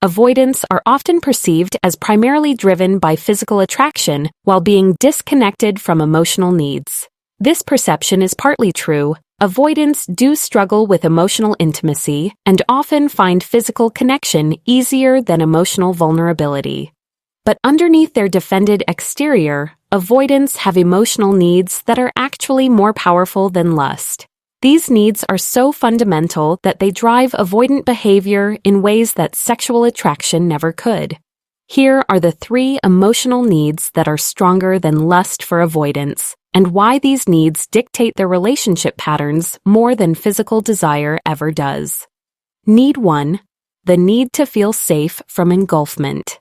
Avoidants are often perceived as primarily driven by physical attraction while being disconnected from emotional needs. This perception is partly true. Avoidants do struggle with emotional intimacy and often find physical connection easier than emotional vulnerability. But underneath their defended exterior, avoidants have emotional needs that are actually more powerful than lust. These needs are so fundamental that they drive avoidant behavior in ways that sexual attraction never could. Here are the 3 emotional needs that are stronger than lust for avoidants, and why these needs dictate their relationship patterns more than physical desire ever does. Need 1. The need to feel safe from engulfment.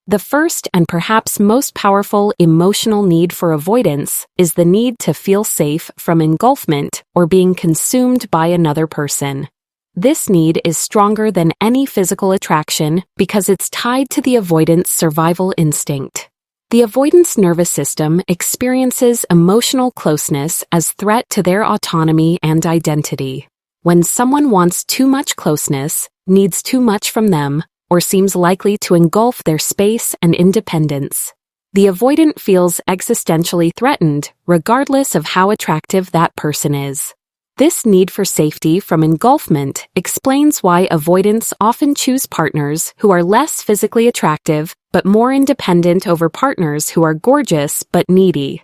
The first and perhaps most powerful emotional need for avoidance is the need to feel safe from engulfment or being consumed by another person. This need is stronger than any physical attraction because it's tied to the avoidant's survival instinct. The avoidant's nervous system experiences emotional closeness as threat to their autonomy and identity. When someone wants too much closeness, needs too much from them, or seems likely to engulf their space and independence, the avoidant feels existentially threatened, regardless of how attractive that person is. This need for safety from engulfment explains why avoidants often choose partners who are less physically attractive but more independent over partners who are gorgeous but needy.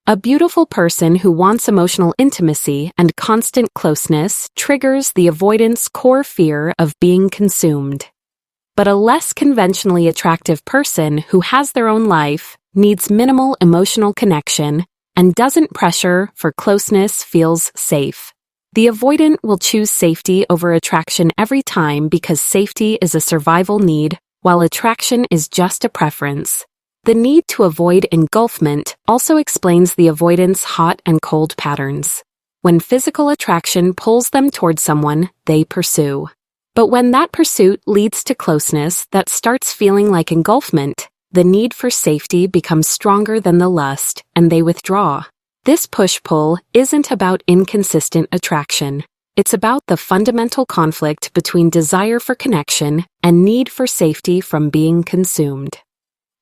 A beautiful person who wants emotional intimacy and constant closeness triggers the avoidant's core fear of being consumed. But a less conventionally attractive person who has their own life, needs minimal emotional connection, and doesn't pressure for closeness feels safe. The avoidant will choose safety over attraction every time because safety is a survival need, while attraction is just a preference. The need to avoid engulfment also explains the avoidant's hot and cold patterns. When physical attraction pulls them toward someone, they pursue. But when that pursuit leads to closeness that starts feeling like engulfment, the need for safety becomes stronger than the lust, and they withdraw. This push-pull isn't about inconsistent attraction. It's about the fundamental conflict between desire for connection and need for safety from being consumed.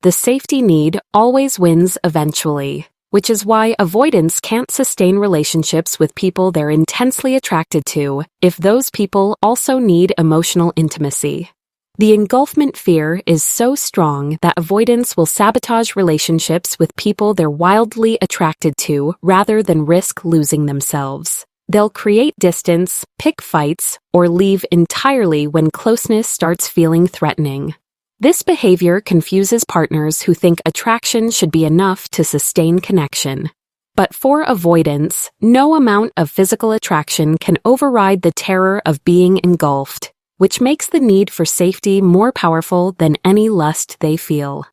The safety need always wins eventually, which is why avoidants can't sustain relationships with people they're intensely attracted to if those people also need emotional intimacy. The engulfment fear is so strong that avoidants will sabotage relationships with people they're wildly attracted to rather than risk losing themselves. They'll create distance, pick fights, or leave entirely when closeness starts feeling threatening. This behavior confuses partners who think attraction should be enough to sustain connection. But for avoidants, no amount of physical attraction can override the terror of being engulfed, which makes the need for safety more powerful than any lust they feel.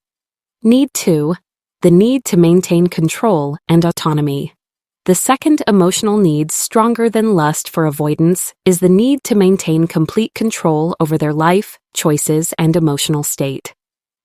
Need 2. The need to maintain control and autonomy. The second emotional need stronger than lust for avoidance is the need to maintain complete control over their life, choices, and emotional state.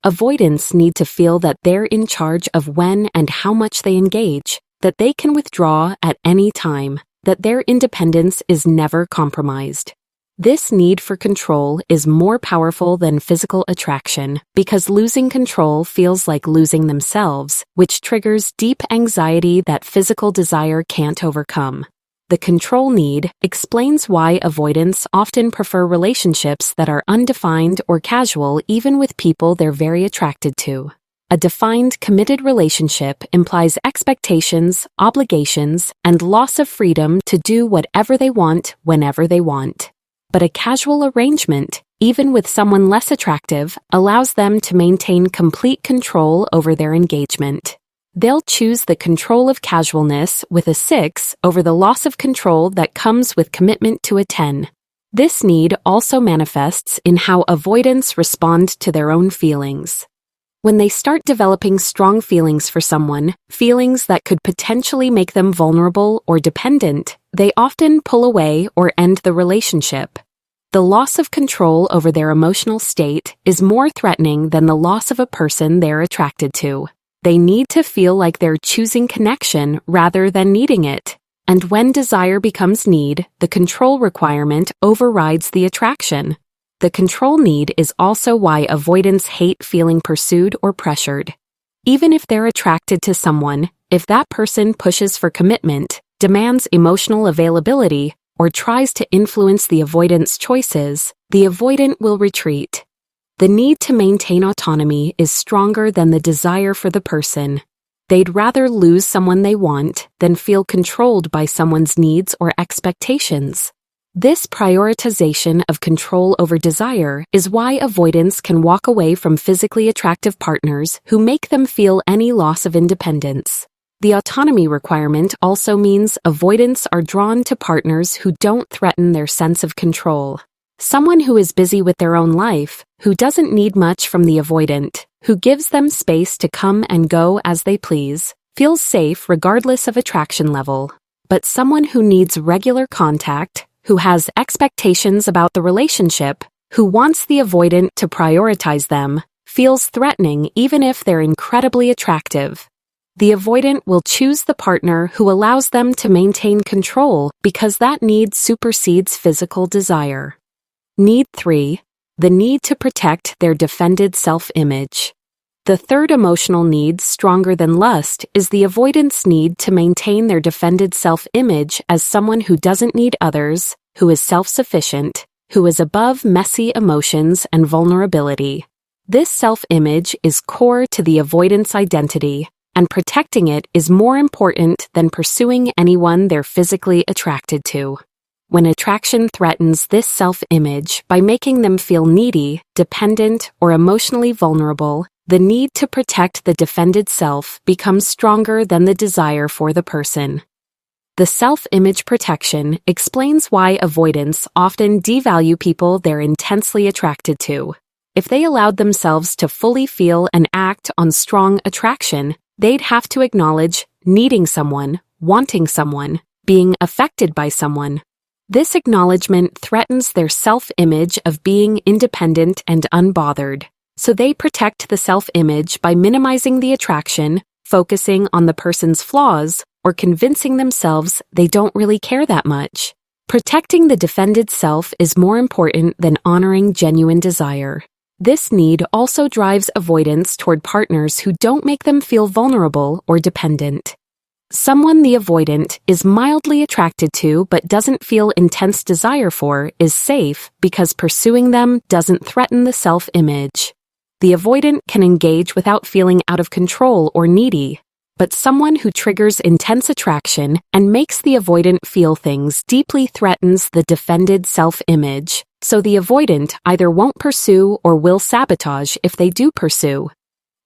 Avoidants need to feel that they're in charge of when and how much they engage, that they can withdraw at any time, that their independence is never compromised. This need for control is more powerful than physical attraction because losing control feels like losing themselves, which triggers deep anxiety that physical desire can't overcome. The control need explains why avoidants often prefer relationships that are undefined or casual even with people they're very attracted to. A defined, committed relationship implies expectations, obligations, and loss of freedom to do whatever they want whenever they want. But a casual arrangement, even with someone less attractive, allows them to maintain complete control over their engagement. They'll choose the control of casualness with a 6 over the loss of control that comes with commitment to a 10. This need also manifests in how avoidants respond to their own feelings. When they start developing strong feelings for someone, feelings that could potentially make them vulnerable or dependent, they often pull away or end the relationship. The loss of control over their emotional state is more threatening than the loss of a person they're attracted to. They need to feel like they're choosing connection rather than needing it. And when desire becomes need, the control requirement overrides the attraction. The control need is also why avoidants hate feeling pursued or pressured. Even if they're attracted to someone, if that person pushes for commitment, demands emotional availability, or tries to influence the avoidant's choices, the avoidant will retreat. The need to maintain autonomy is stronger than the desire for the person. They'd rather lose someone they want than feel controlled by someone's needs or expectations. This prioritization of control over desire is why avoidants can walk away from physically attractive partners who make them feel any loss of independence. The autonomy requirement also means avoidants are drawn to partners who don't threaten their sense of control. Someone who is busy with their own life, who doesn't need much from the avoidant, who gives them space to come and go as they please, feels safe regardless of attraction level. But someone who needs regular contact, who has expectations about the relationship, who wants the avoidant to prioritize them, feels threatening even if they're incredibly attractive. The avoidant will choose the partner who allows them to maintain control because that need supersedes physical desire. Need 3. The need to protect their defended self-image. The third emotional need, stronger than lust, is the avoidant's need to maintain their defended self-image as someone who doesn't need others, who is self-sufficient, who is above messy emotions and vulnerability. This self-image is core to the avoidant's identity, and protecting it is more important than pursuing anyone they're physically attracted to. When attraction threatens this self-image by making them feel needy, dependent, or emotionally vulnerable, the need to protect the defended self becomes stronger than the desire for the person. The self-image protection explains why avoidants often devalue people they're intensely attracted to. If they allowed themselves to fully feel and act on strong attraction, they'd have to acknowledge needing someone, wanting someone, being affected by someone. This acknowledgement threatens their self-image of being independent and unbothered, so they protect the self-image by minimizing the attraction, focusing on the person's flaws, or convincing themselves they don't really care that much. Protecting the defended self is more important than honoring genuine desire. This need also drives avoidants toward partners who don't make them feel vulnerable or dependent. Someone the avoidant is mildly attracted to but doesn't feel intense desire for is safe because pursuing them doesn't threaten the self-image. The avoidant can engage without feeling out of control or needy, but someone who triggers intense attraction and makes the avoidant feel things deeply threatens the defended self-image, so the avoidant either won't pursue or will sabotage if they do pursue.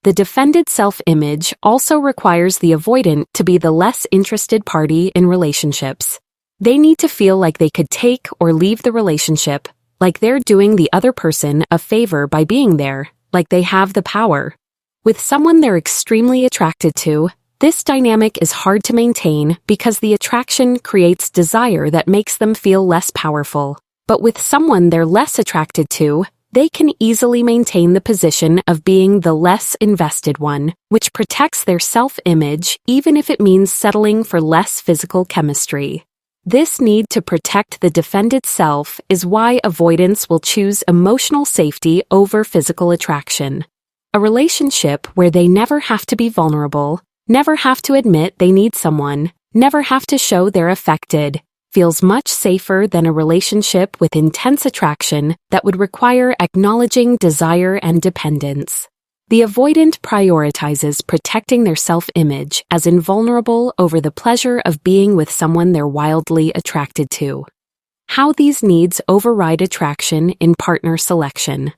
The defended self-image also requires the avoidant to be the less interested party in relationships. They need to feel like they could take or leave the relationship, like they're doing the other person a favor by being there, like they have the power. With someone they're extremely attracted to, this dynamic is hard to maintain because the attraction creates desire that makes them feel less powerful. But with someone they're less attracted to, they can easily maintain the position of being the less invested one, which protects their self-image even if it means settling for less physical chemistry. This need to protect the defended self is why avoidants will choose emotional safety over physical attraction. A relationship where they never have to be vulnerable, never have to admit they need someone, never have to show they're affected, feels much safer than a relationship with intense attraction that would require acknowledging desire and dependence. The avoidant prioritizes protecting their self-image as invulnerable over the pleasure of being with someone they're wildly attracted to. How these needs override attraction in partner selection.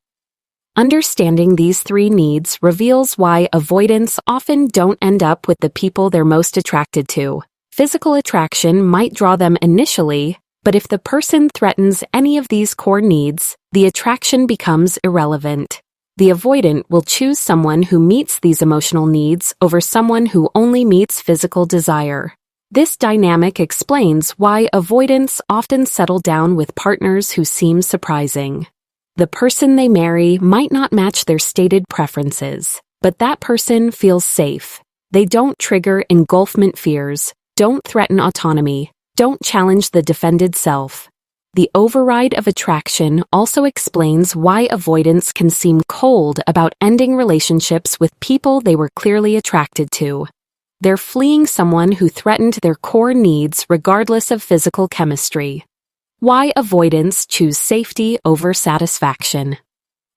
Understanding these three needs reveals why avoidants often don't end up with the people they're most attracted to. Physical attraction might draw them initially, but if the person threatens any of these core needs, the attraction becomes irrelevant. The avoidant will choose someone who meets these emotional needs over someone who only meets physical desire. This dynamic explains why avoidants often settle down with partners who seem surprising. The person they marry might not match their stated preferences, but that person feels safe. They don't trigger engulfment fears, don't threaten autonomy, don't challenge the defended self. The override of attraction also explains why avoidants can seem cold about ending relationships with people they were clearly attracted to. They're fleeing someone who threatened their core needs regardless of physical chemistry. Why avoidants choose safety over satisfaction.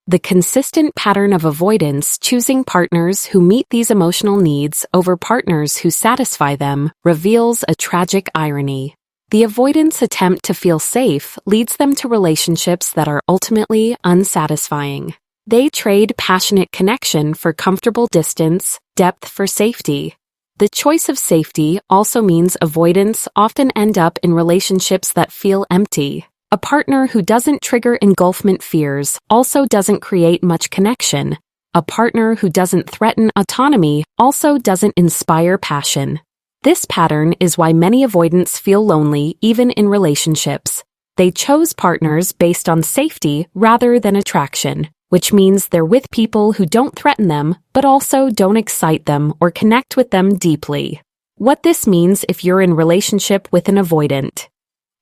The consistent pattern of avoidants choosing partners who meet these emotional needs over partners who satisfy them reveals a tragic irony. The avoidants' attempt to feel safe leads them to relationships that are ultimately unsatisfying. They trade passionate connection for comfortable distance, depth for safety. The choice of safety also means avoidants often end up in relationships that feel empty. A partner who doesn't trigger engulfment fears also doesn't create much connection. A partner who doesn't threaten autonomy also doesn't inspire passion. This pattern is why many avoidants feel lonely even in relationships. They chose partners based on safety rather than attraction, which means they're with people who don't threaten them but also don't excite them or connect with them deeply. What this means if you're in relationship with an avoidant.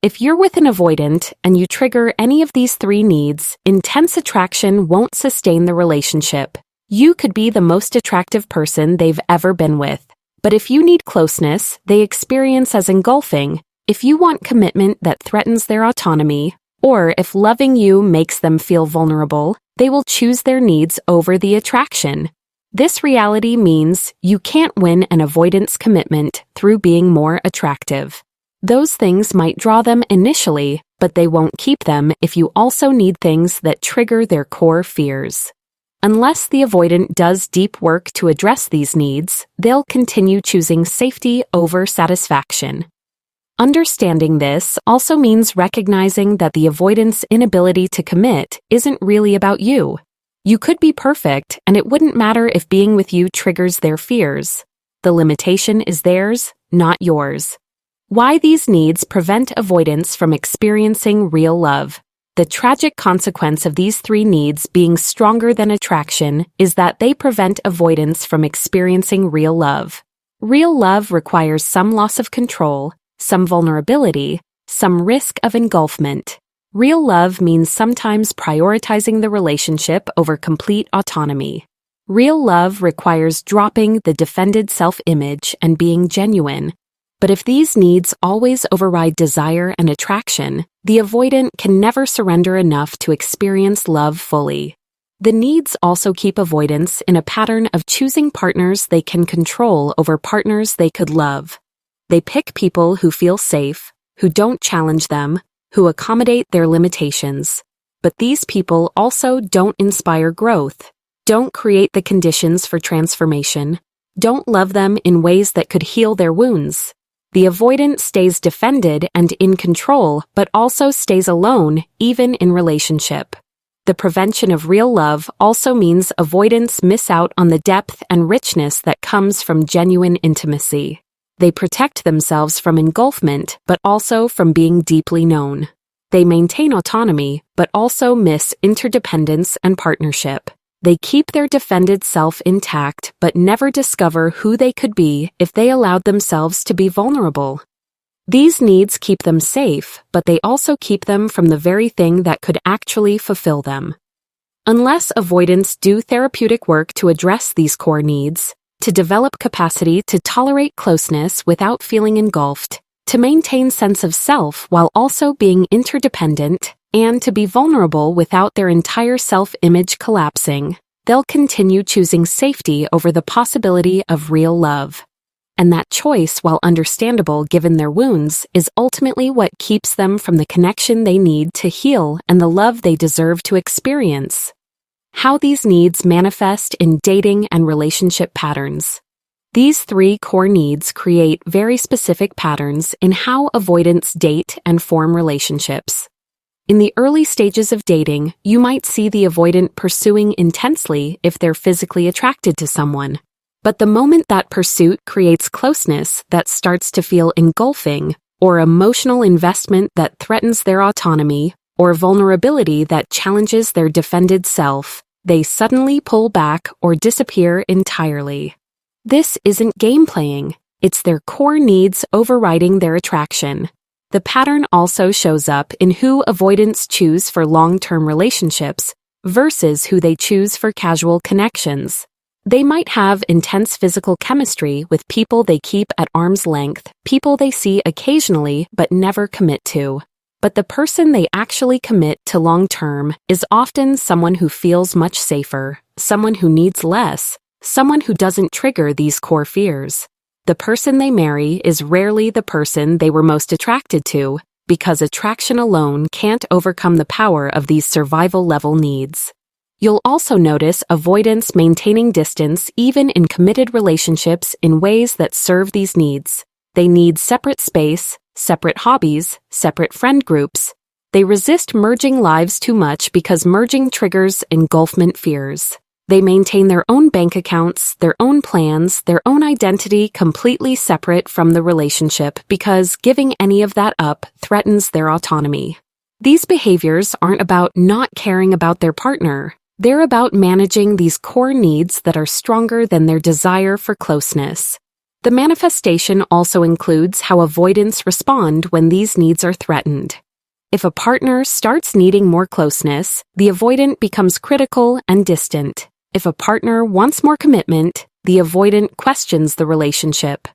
If you're with an avoidant and you trigger any of these three needs, intense attraction won't sustain the relationship. You could be the most attractive person they've ever been with. But if you need closeness, they experience as engulfing. If you want commitment that threatens their autonomy, or if loving you makes them feel vulnerable, they will choose their needs over the attraction. This reality means you can't win an avoidance commitment through being more attractive. Those things might draw them initially, but they won't keep them if you also need things that trigger their core fears. Unless the avoidant does deep work to address these needs, they'll continue choosing safety over satisfaction. Understanding this also means recognizing that the avoidant's inability to commit isn't really about you. You could be perfect, and it wouldn't matter if being with you triggers their fears. The limitation is theirs, not yours. Why these needs prevent avoidants from experiencing real love. The tragic consequence of these three needs being stronger than attraction is that they prevent avoidants from experiencing real love. Real love requires some loss of control, some vulnerability, some risk of engulfment. Real love means sometimes prioritizing the relationship over complete autonomy. Real love requires dropping the defended self-image and being genuine. But if these needs always override desire and attraction, the avoidant can never surrender enough to experience love fully. The needs also keep avoidants in a pattern of choosing partners they can control over partners they could love. They pick people who feel safe, who don't challenge them, who accommodate their limitations. But these people also don't inspire growth, don't create the conditions for transformation, don't love them in ways that could heal their wounds. The avoidant stays defended and in control, but also stays alone, even in relationship. The prevention of real love also means avoidants miss out on the depth and richness that comes from genuine intimacy. They protect themselves from engulfment, but also from being deeply known. They maintain autonomy, but also miss interdependence and partnership. They keep their defended self intact but never discover who they could be if they allowed themselves to be vulnerable. These needs keep them safe, but they also keep them from the very thing that could actually fulfill them. Unless avoidants do therapeutic work to address these core needs, to develop capacity to tolerate closeness without feeling engulfed, to maintain sense of self while also being interdependent, and to be vulnerable without their entire self-image collapsing, they'll continue choosing safety over the possibility of real love. And that choice, while understandable given their wounds, is ultimately what keeps them from the connection they need to heal and the love they deserve to experience. How these needs manifest in dating and relationship patterns. These three core needs create very specific patterns in how avoidants date and form relationships. In the early stages of dating, you might see the avoidant pursuing intensely if they're physically attracted to someone. But the moment that pursuit creates closeness that starts to feel engulfing, or emotional investment that threatens their autonomy, or vulnerability that challenges their defended self, they suddenly pull back or disappear entirely. This isn't game playing, it's their core needs overriding their attraction. The pattern also shows up in who avoidants choose for long-term relationships versus who they choose for casual connections. They might have intense physical chemistry with people they keep at arm's length, people they see occasionally but never commit to. But the person they actually commit to long-term is often someone who feels much safer, someone who needs less, someone who doesn't trigger these core fears. The person they marry is rarely the person they were most attracted to, because attraction alone can't overcome the power of these survival-level needs. You'll also notice avoidants maintaining distance even in committed relationships in ways that serve these needs. They need separate space, separate hobbies, separate friend groups. They resist merging lives too much because merging triggers engulfment fears. They maintain their own bank accounts, their own plans, their own identity completely separate from the relationship because giving any of that up threatens their autonomy. These behaviors aren't about not caring about their partner. They're about managing these core needs that are stronger than their desire for closeness. The manifestation also includes how avoidants respond when these needs are threatened. If a partner starts needing more closeness, the avoidant becomes critical and distant. If a partner wants more commitment, the avoidant questions the relationship.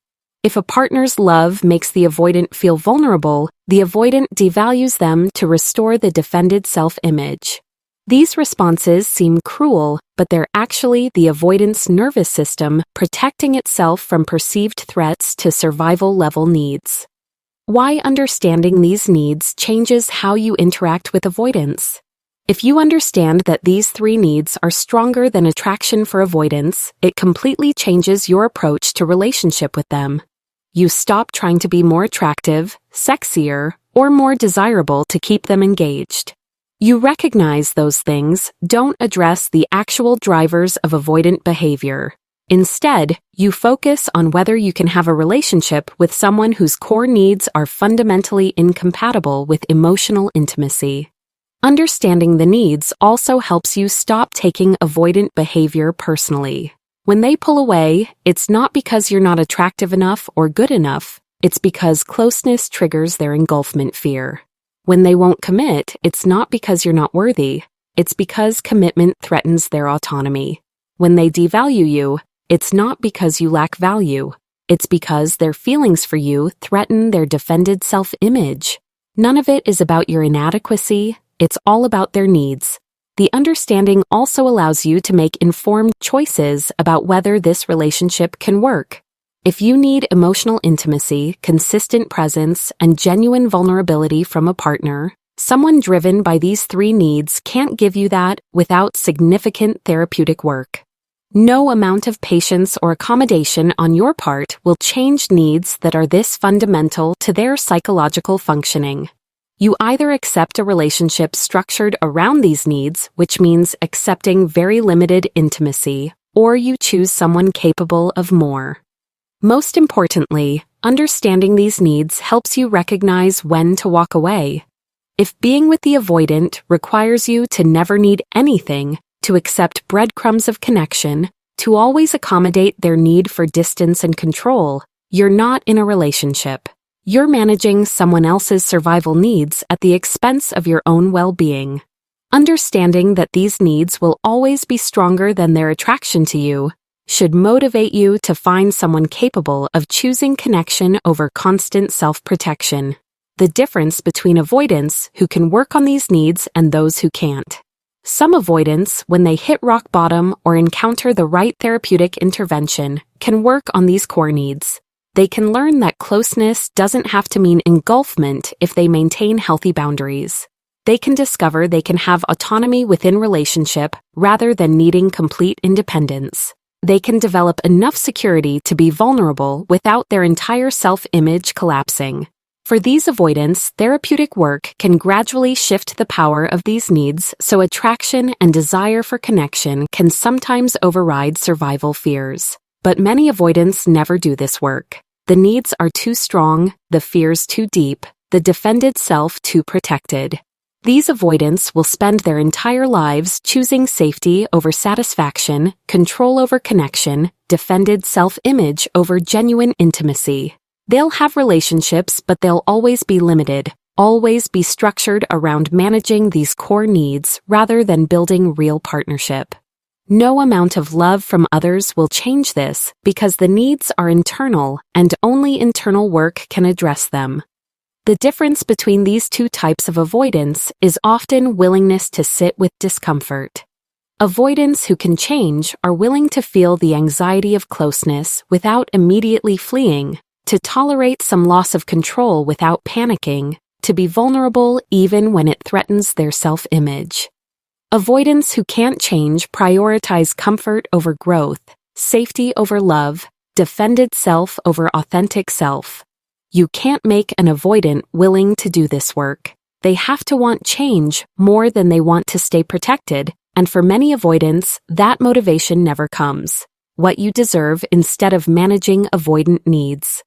If a partner's love makes the avoidant feel vulnerable, the avoidant devalues them to restore the defended self-image. These responses seem cruel, but they're actually the avoidant's nervous system protecting itself from perceived threats to survival-level needs. Why understanding these needs changes how you interact with avoidance. If you understand that these three needs are stronger than attraction for avoidance, it completely changes your approach to relationship with them. You stop trying to be more attractive, sexier, or more desirable to keep them engaged. You recognize those things don't address the actual drivers of avoidant behavior. Instead, you focus on whether you can have a relationship with someone whose core needs are fundamentally incompatible with emotional intimacy. Understanding the needs also helps you stop taking avoidant behavior personally. When they pull away, it's not because you're not attractive enough or good enough, it's because closeness triggers their engulfment fear. When they won't commit, it's not because you're not worthy, it's because commitment threatens their autonomy. When they devalue you, it's not because you lack value, it's because their feelings for you threaten their defended self-image. None of it is about your inadequacy, it's all about their needs. The understanding also allows you to make informed choices about whether this relationship can work. If you need emotional intimacy, consistent presence, and genuine vulnerability from a partner, someone driven by these three needs can't give you that without significant therapeutic work. No amount of patience or accommodation on your part will change needs that are this fundamental to their psychological functioning. You either accept a relationship structured around these needs, which means accepting very limited intimacy, or you choose someone capable of more. Most importantly, understanding these needs helps you recognize when to walk away. If being with the avoidant requires you to never need anything, to accept breadcrumbs of connection, to always accommodate their need for distance and control, you're not in a relationship. You're managing someone else's survival needs at the expense of your own well-being. Understanding that these needs will always be stronger than their attraction to you should motivate you to find someone capable of choosing connection over constant self-protection. The difference between avoidants who can work on these needs and those who can't. Some avoidants, when they hit rock bottom or encounter the right therapeutic intervention, can work on these core needs. They can learn that closeness doesn't have to mean engulfment if they maintain healthy boundaries. They can discover they can have autonomy within relationship rather than needing complete independence. They can develop enough security to be vulnerable without their entire self-image collapsing. For these avoidants, therapeutic work can gradually shift the power of these needs so attraction and desire for connection can sometimes override survival fears. But many avoidants never do this work. The needs are too strong, the fears too deep, the defended self too protected. These avoidants will spend their entire lives choosing safety over satisfaction, control over connection, defended self-image over genuine intimacy. They'll have relationships, but they'll always be limited, always be structured around managing these core needs rather than building real partnership. No amount of love from others will change this because the needs are internal and only internal work can address them. The difference between these two types of avoidance is often willingness to sit with discomfort. Avoidants who can change are willing to feel the anxiety of closeness without immediately fleeing, to tolerate some loss of control without panicking, to be vulnerable even when it threatens their self-image. Avoidants who can't change prioritize comfort over growth, safety over love, defended self over authentic self. You can't make an avoidant willing to do this work. They have to want change more than they want to stay protected, and for many avoidants, that motivation never comes. What you deserve instead of managing avoidant needs.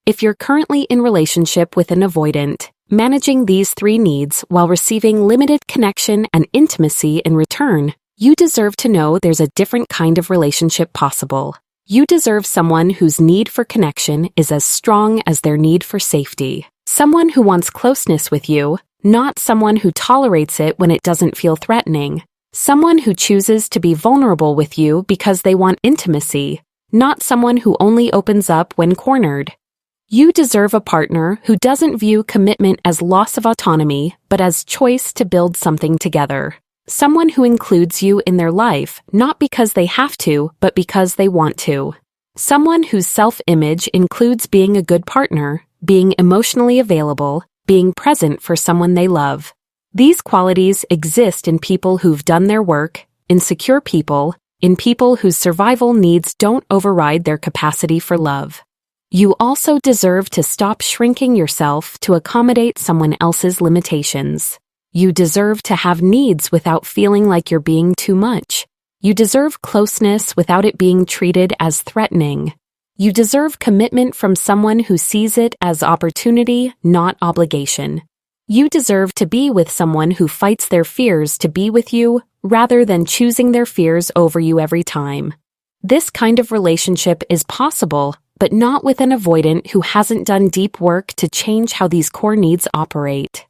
If you're currently in relationship with an avoidant, managing these three needs while receiving limited connection and intimacy in return, you deserve to know there's a different kind of relationship possible. You deserve someone whose need for connection is as strong as their need for safety. Someone who wants closeness with you, not someone who tolerates it when it doesn't feel threatening. Someone who chooses to be vulnerable with you because they want intimacy, not someone who only opens up when cornered. You deserve a partner who doesn't view commitment as loss of autonomy, but as choice to build something together. Someone who includes you in their life, not because they have to, but because they want to. Someone whose self-image includes being a good partner, being emotionally available, being present for someone they love. These qualities exist in people who've done their work, in secure people, in people whose survival needs don't override their capacity for love. You also deserve to stop shrinking yourself to accommodate someone else's limitations. You deserve to have needs without feeling like you're being too much. You deserve closeness without it being treated as threatening. You deserve commitment from someone who sees it as opportunity, not obligation. You deserve to be with someone who fights their fears to be with you rather than choosing their fears over you every time. This kind of relationship is possible, but not with an avoidant who hasn't done deep work to change how these core needs operate.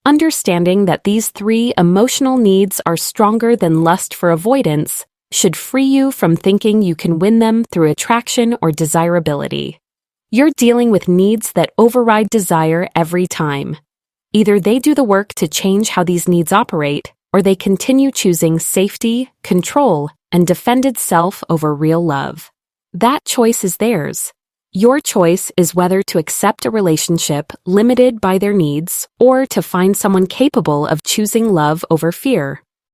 Understanding that these three emotional needs are stronger than lust for avoidance should free you from thinking you can win them through attraction or desirability. You're dealing with needs that override desire every time. Either they do the work to change how these needs operate, or they continue choosing safety, control, and defended self over real love. That choice is theirs. Your choice is whether to accept a relationship limited by their needs or to find someone capable of choosing love over fear.